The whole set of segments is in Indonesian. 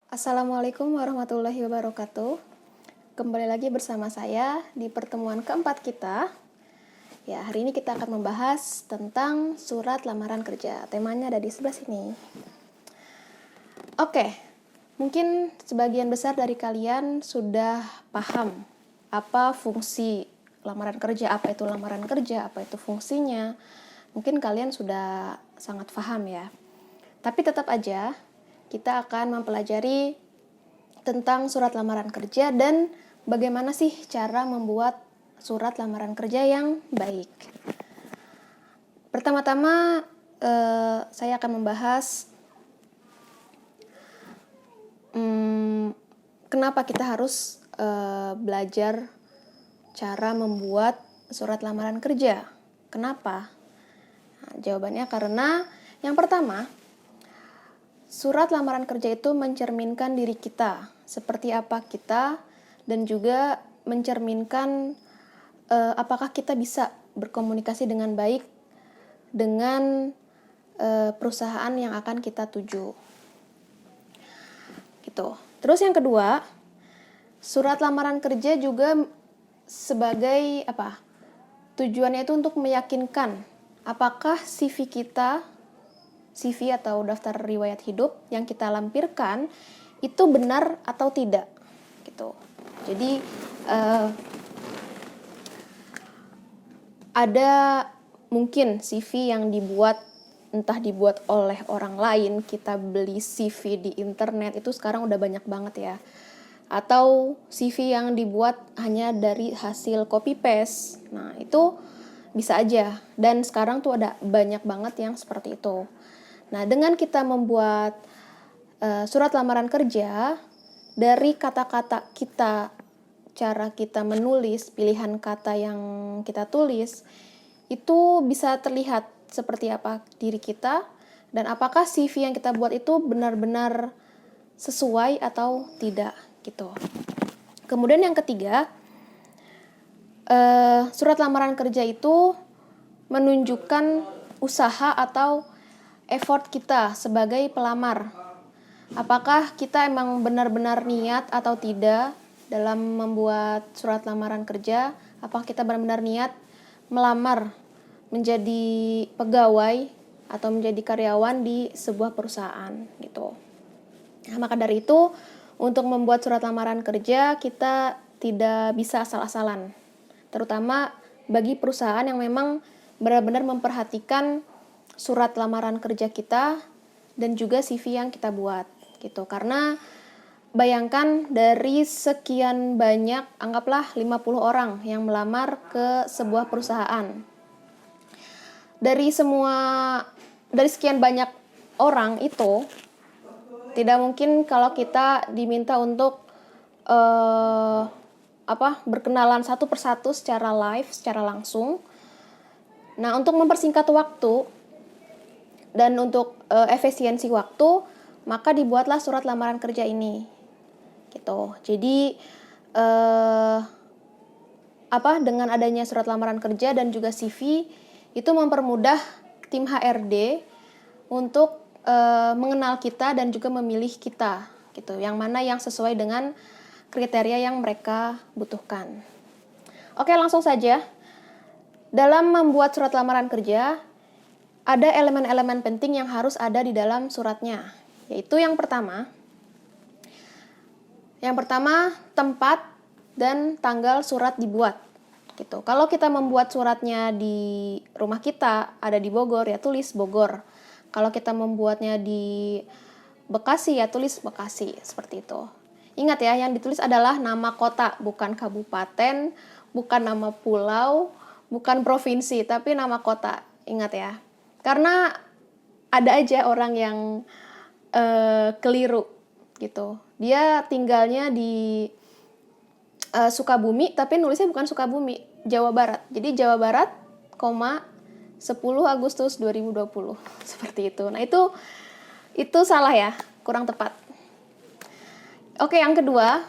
Assalamualaikum warahmatullahi wabarakatuh. Kembali lagi bersama saya di pertemuan keempat kita. Ya, hari ini kita akan membahas tentang surat lamaran kerja. Temanya ada di sebelah sini. Oke, mungkin sebagian besar dari kalian sudah paham apa fungsi lamaran kerja, apa itu lamaran kerja, apa itu fungsinya. Mungkin kalian sudah sangat paham ya. Tapi tetap aja kita akan mempelajari tentang surat lamaran kerja dan bagaimana sih cara membuat surat lamaran kerja yang baik. Pertama-tama saya akan membahas kenapa kita harus belajar cara membuat surat lamaran kerja. Kenapa? Nah, jawabannya karena yang pertama, surat lamaran kerja itu mencerminkan diri kita, seperti apa kita, dan juga mencerminkan apakah kita bisa berkomunikasi dengan baik dengan perusahaan yang akan kita tuju. Gitu. Terus yang kedua, surat lamaran kerja juga sebagai apa? Tujuannya itu untuk meyakinkan apakah CV atau daftar riwayat hidup yang kita lampirkan itu benar atau tidak gitu. Jadi ada mungkin CV yang entah dibuat oleh orang lain, kita beli CV di internet itu sekarang udah banyak banget ya. Atau CV yang dibuat hanya dari hasil copy paste. Nah, itu bisa aja. Dan sekarang tuh ada banyak banget yang seperti itu. Nah, dengan kita membuat surat lamaran kerja, dari kata-kata kita, cara kita menulis, pilihan kata yang kita tulis, itu bisa terlihat seperti apa diri kita, dan apakah CV yang kita buat itu benar-benar sesuai atau tidak, gitu. Kemudian yang ketiga, surat lamaran kerja itu menunjukkan usaha atau effort kita sebagai pelamar. Apakah kita emang benar-benar niat atau tidak dalam membuat surat lamaran kerja? Apakah kita benar-benar niat melamar menjadi pegawai atau menjadi karyawan di sebuah perusahaan gitu. Nah, maka dari itu untuk membuat surat lamaran kerja kita tidak bisa asal-asalan. Terutama bagi perusahaan yang memang benar-benar memperhatikan surat lamaran kerja kita dan juga CV yang kita buat gitu. Karena bayangkan dari sekian banyak, anggaplah 50 orang yang melamar ke sebuah perusahaan. Dari sekian banyak orang itu tidak mungkin kalau kita diminta untuk berkenalan satu persatu secara live, secara langsung. Nah, untuk mempersingkat waktu dan untuk efisiensi waktu, maka dibuatlah surat lamaran kerja ini. Gitu. Jadi dengan adanya surat lamaran kerja dan juga CV itu mempermudah tim HRD untuk mengenal kita dan juga memilih kita, gitu. Yang mana yang sesuai dengan kriteria yang mereka butuhkan. Oke, langsung saja. Dalam membuat surat lamaran kerja, ada elemen-elemen penting yang harus ada di dalam suratnya, yaitu yang pertama, tempat dan tanggal surat dibuat. Gitu. Kalau kita membuat suratnya di rumah kita, ada di Bogor, ya tulis Bogor. Kalau kita membuatnya di Bekasi, ya tulis Bekasi, seperti itu. Ingat ya, yang ditulis adalah nama kota, bukan kabupaten, bukan nama pulau, bukan provinsi, tapi nama kota. Ingat ya. Karena ada aja orang yang keliru gitu. Dia tinggalnya di Sukabumi, tapi nulisnya bukan Sukabumi, Jawa Barat. Jadi Jawa Barat, 10 Agustus 2020. Seperti itu. Nah, itu salah ya, kurang tepat. Oke, yang kedua,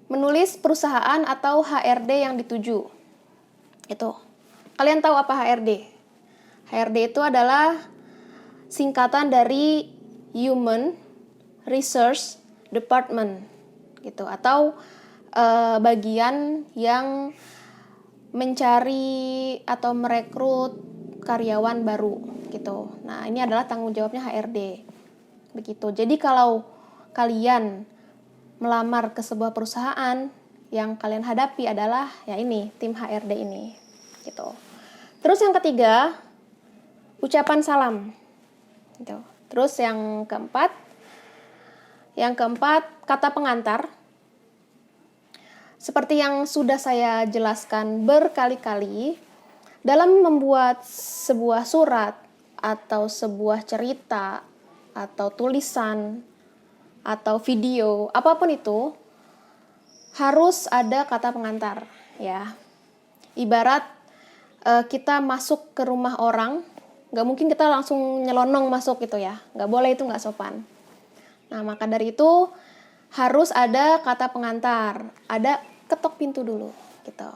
menulis perusahaan atau HRD yang dituju. Itu. Kalian tahu apa HRD? HRD itu adalah singkatan dari Human Resource department gitu, atau bagian yang mencari atau merekrut karyawan baru gitu. Nah, ini adalah tanggung jawabnya HRD. Begitu. Jadi kalau kalian melamar ke sebuah perusahaan, yang kalian hadapi adalah ya ini, tim HRD ini gitu. Terus yang ketiga, ucapan salam gitu. Terus yang keempat, kata pengantar. Seperti yang sudah saya jelaskan berkali-kali, dalam membuat sebuah surat atau sebuah cerita atau tulisan atau video, apapun itu, harus ada kata pengantar ya. Ibarat kita masuk ke rumah orang, nggak mungkin kita langsung nyelonong masuk gitu ya, nggak boleh, itu nggak sopan. Nah, maka dari itu harus ada kata pengantar, ada ketok pintu dulu gitu.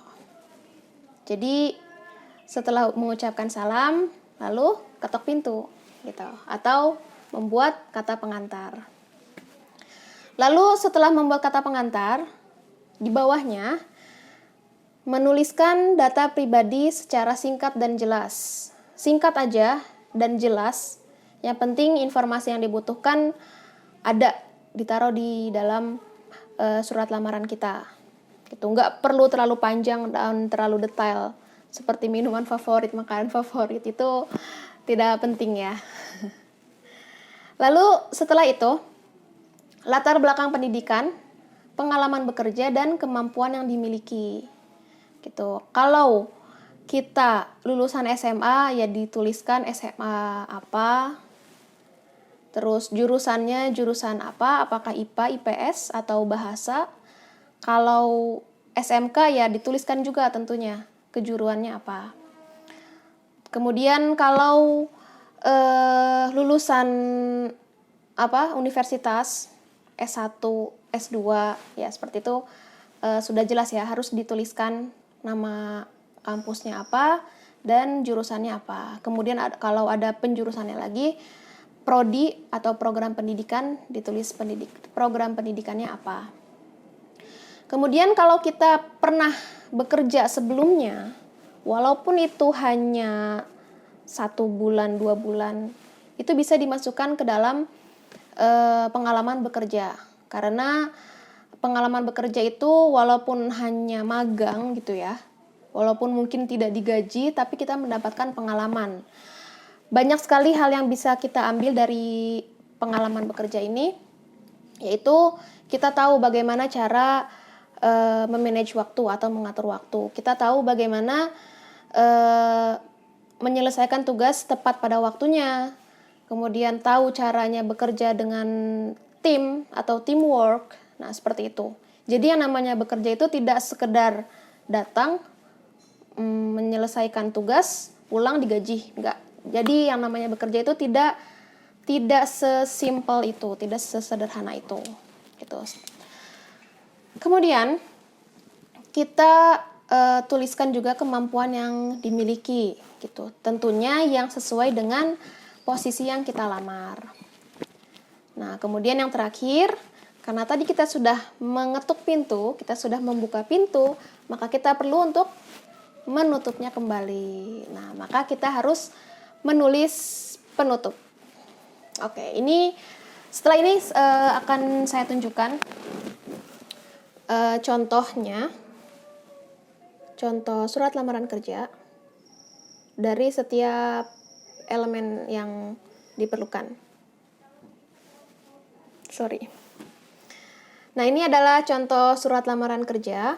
Jadi setelah mengucapkan salam, lalu ketok pintu gitu, atau membuat kata pengantar. Lalu setelah membuat kata pengantar, di bawahnya menuliskan data pribadi secara singkat dan jelas. Singkat aja dan jelas. Yang penting informasi yang dibutuhkan ada, ditaruh di dalam surat lamaran kita. Gitu. Nggak perlu terlalu panjang dan terlalu detail. Seperti minuman favorit, makanan favorit, itu tidak penting ya. Lalu setelah itu, latar belakang pendidikan, pengalaman bekerja, dan kemampuan yang dimiliki. Gitu. Kalau kita lulusan SMA, ya dituliskan SMA apa, terus jurusannya jurusan apa, apakah IPA, IPS, atau bahasa. Kalau SMK ya dituliskan juga tentunya kejuruannya apa. Kemudian kalau lulusan universitas S1, S2 ya seperti itu, sudah jelas ya, harus dituliskan nama kampusnya apa dan jurusannya apa. Kemudian kalau ada penjurusannya lagi, prodi atau program pendidikan, ditulis program pendidikannya apa. Kemudian kalau kita pernah bekerja sebelumnya, walaupun itu hanya 1 bulan, 2 bulan, itu bisa dimasukkan ke dalam pengalaman bekerja. Karena pengalaman bekerja itu walaupun hanya magang gitu ya, walaupun mungkin tidak digaji, tapi kita mendapatkan pengalaman. Banyak sekali hal yang bisa kita ambil dari pengalaman bekerja ini, yaitu kita tahu bagaimana cara memanage waktu atau mengatur waktu. Kita tahu bagaimana menyelesaikan tugas tepat pada waktunya. Kemudian tahu caranya bekerja dengan tim atau teamwork. Nah, seperti itu. Jadi yang namanya bekerja itu tidak sekedar datang, menyelesaikan tugas, pulang digaji. Enggak. Jadi yang namanya bekerja itu tidak sesimpel itu, tidak sesederhana itu. Gitu. Kemudian kita tuliskan juga kemampuan yang dimiliki gitu. Tentunya yang sesuai dengan posisi yang kita lamar. Nah, kemudian yang terakhir, karena tadi kita sudah mengetuk pintu, kita sudah membuka pintu, maka kita perlu untuk menutupnya kembali. Nah, maka kita harus menulis penutup. Oke, setelah ini akan saya tunjukkan contohnya, contoh surat lamaran kerja dari setiap elemen yang diperlukan. Nah, ini adalah contoh surat lamaran kerja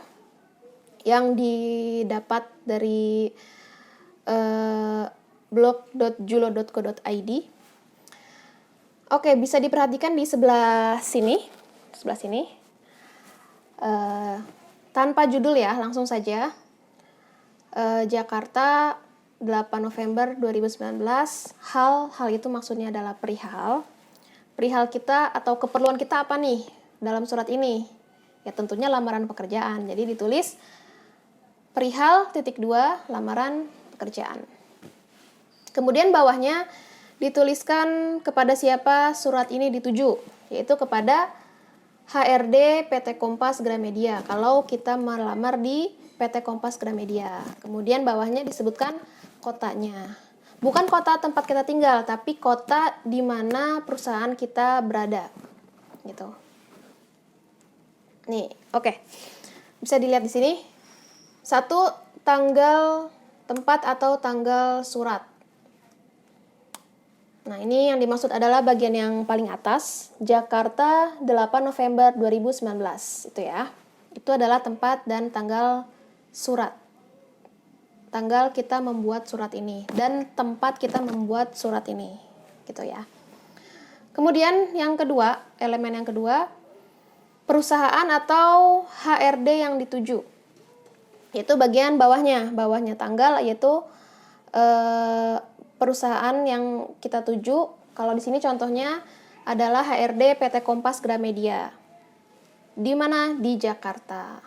yang didapat dari blog.julo.co.id. Oke, bisa diperhatikan di sebelah sini. Tanpa judul ya, langsung saja. Jakarta 8 November 2019. Hal itu maksudnya adalah perihal kita atau keperluan kita apa nih dalam surat ini? Ya tentunya lamaran pekerjaan. Jadi ditulis perihal (2) lamaran pekerjaan. Kemudian bawahnya dituliskan kepada siapa surat ini dituju, yaitu kepada HRD PT Kompas Gramedia kalau kita melamar di PT Kompas Gramedia. Kemudian bawahnya disebutkan kotanya. Bukan kota tempat kita tinggal, tapi kota di mana perusahaan kita berada. Gitu. Nih, oke. Bisa dilihat di sini. 1, tanggal tempat atau tanggal surat. Nah, ini yang dimaksud adalah bagian yang paling atas, Jakarta 8 November 2019, itu ya. Itu adalah tempat dan tanggal surat. Tanggal kita membuat surat ini dan tempat kita membuat surat ini, gitu ya. Kemudian yang kedua, elemen yang kedua, perusahaan atau HRD yang dituju. Yaitu bagian bawahnya tanggal, yaitu perusahaan yang kita tuju. Kalau di sini contohnya adalah HRD PT Kompas Gramedia. Di mana? Di Jakarta.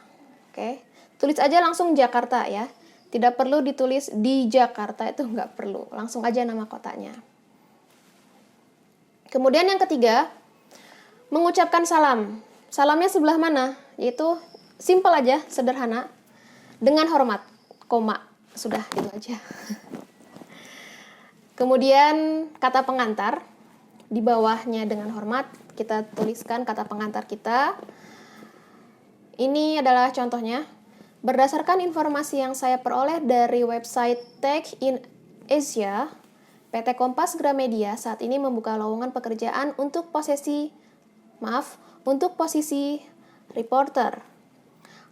Oke, tulis aja langsung Jakarta ya. Tidak perlu ditulis di Jakarta, itu nggak perlu. Langsung aja nama kotanya. Kemudian yang ketiga, mengucapkan salam. Salamnya sebelah mana? Yaitu simple aja, sederhana. Dengan hormat, koma, sudah itu aja. Kemudian kata pengantar, di bawahnya dengan hormat, kita tuliskan kata pengantar kita. Ini adalah contohnya. Berdasarkan informasi yang saya peroleh dari website Tech in Asia, PT Kompas Gramedia saat ini membuka lowongan pekerjaan untuk posisi reporter.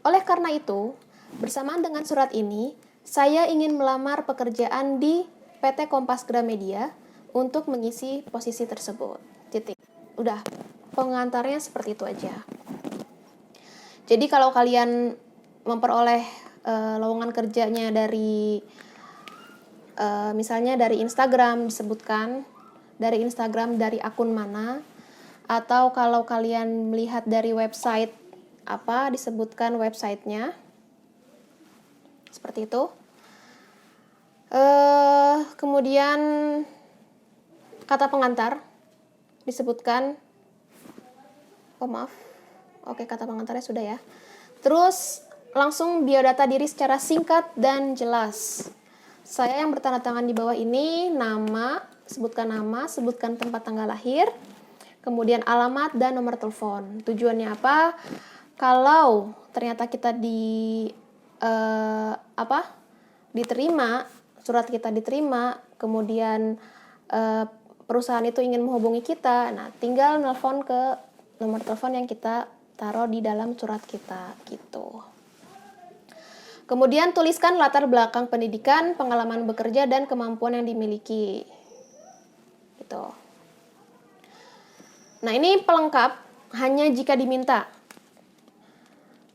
Oleh karena itu, bersamaan dengan surat ini, saya ingin melamar pekerjaan di PT Kompas Gramedia untuk mengisi posisi tersebut. Titik. Udah, pengantarnya seperti itu aja. Jadi kalau kalian memperoleh lowongan kerjanya dari misalnya dari Instagram disebutkan, dari Instagram dari akun mana, atau kalau kalian melihat dari website apa disebutkan websitenya, seperti itu. Kemudian kata pengantar disebutkan. Oke, kata pengantarnya sudah ya. Terus langsung biodata diri secara singkat dan jelas. Saya yang bertanda tangan di bawah ini sebutkan tempat tanggal lahir, kemudian alamat dan nomor telepon. Tujuannya apa? Kalau ternyata kita diterima, surat kita diterima, kemudian perusahaan itu ingin menghubungi kita, nah tinggal nelpon ke nomor telepon yang kita taruh di dalam surat kita, gitu. Kemudian tuliskan latar belakang pendidikan, pengalaman bekerja, dan kemampuan yang dimiliki, gitu. Nah, ini pelengkap hanya jika diminta.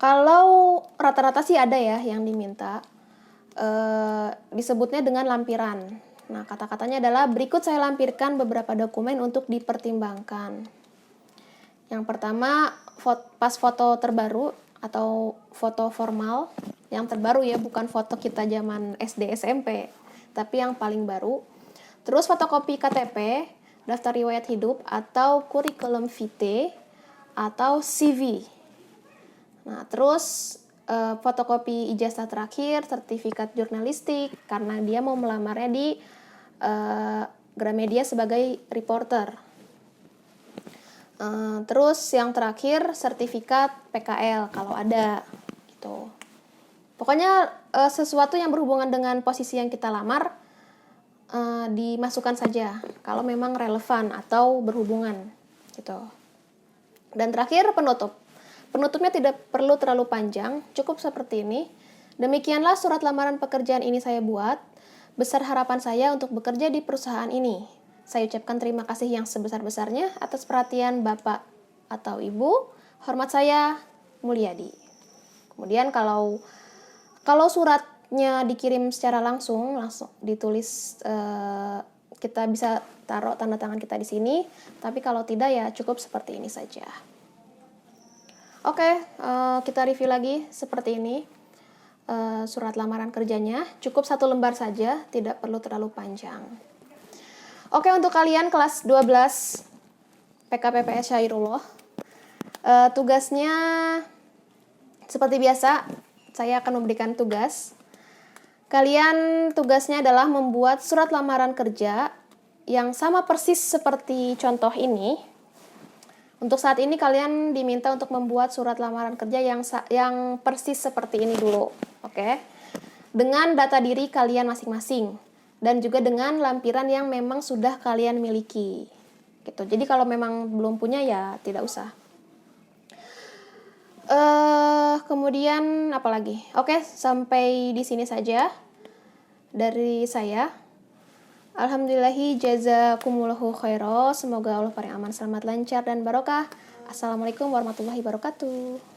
Kalau rata-rata sih ada ya yang diminta, disebutnya dengan lampiran. Nah, kata-katanya adalah berikut saya lampirkan beberapa dokumen untuk dipertimbangkan. Yang pertama, pas foto terbaru atau foto formal, yang terbaru ya, bukan foto kita zaman SD SMP, tapi yang paling baru. Terus fotokopi KTP, daftar riwayat hidup atau kurikulum vitae atau CV. Nah, terus fotokopi ijazah terakhir, sertifikat jurnalistik, karena dia mau melamarnya di Gramedia sebagai reporter. Terus yang terakhir sertifikat PKL kalau ada, gitu. Pokoknya sesuatu yang berhubungan dengan posisi yang kita lamar dimasukkan saja kalau memang relevan atau berhubungan, gitu. Dan terakhir penutup. Penutupnya tidak perlu terlalu panjang, cukup seperti ini. Demikianlah surat lamaran pekerjaan ini saya buat. Besar harapan saya untuk bekerja di perusahaan ini. Saya ucapkan terima kasih yang sebesar-besarnya atas perhatian Bapak atau Ibu. Hormat saya, Mulyadi. Kemudian kalau suratnya dikirim secara langsung ditulis, kita bisa taruh tanda tangan kita di sini. Tapi kalau tidak ya cukup seperti ini saja. Oke, kita review lagi seperti ini. Surat lamaran kerjanya cukup 1 lembar saja, tidak perlu terlalu panjang. Oke, untuk kalian kelas 12 PKPPS Syairullah, Tugasnya seperti biasa, saya akan memberikan tugas. Kalian tugasnya adalah membuat surat lamaran kerja yang sama persis seperti contoh ini. Untuk saat ini kalian diminta untuk membuat surat lamaran kerja yang persis seperti ini dulu, oke? Dengan data diri kalian masing-masing dan juga dengan lampiran yang memang sudah kalian miliki. Gitu. Jadi kalau memang belum punya ya tidak usah. Kemudian apa lagi? Oke, sampai di sini saja dari saya. Alhamdulillahi jazakumullahu khairan. Semoga Allah paling aman, selamat, lancar, dan barokah. Assalamualaikum warahmatullahi wabarakatuh.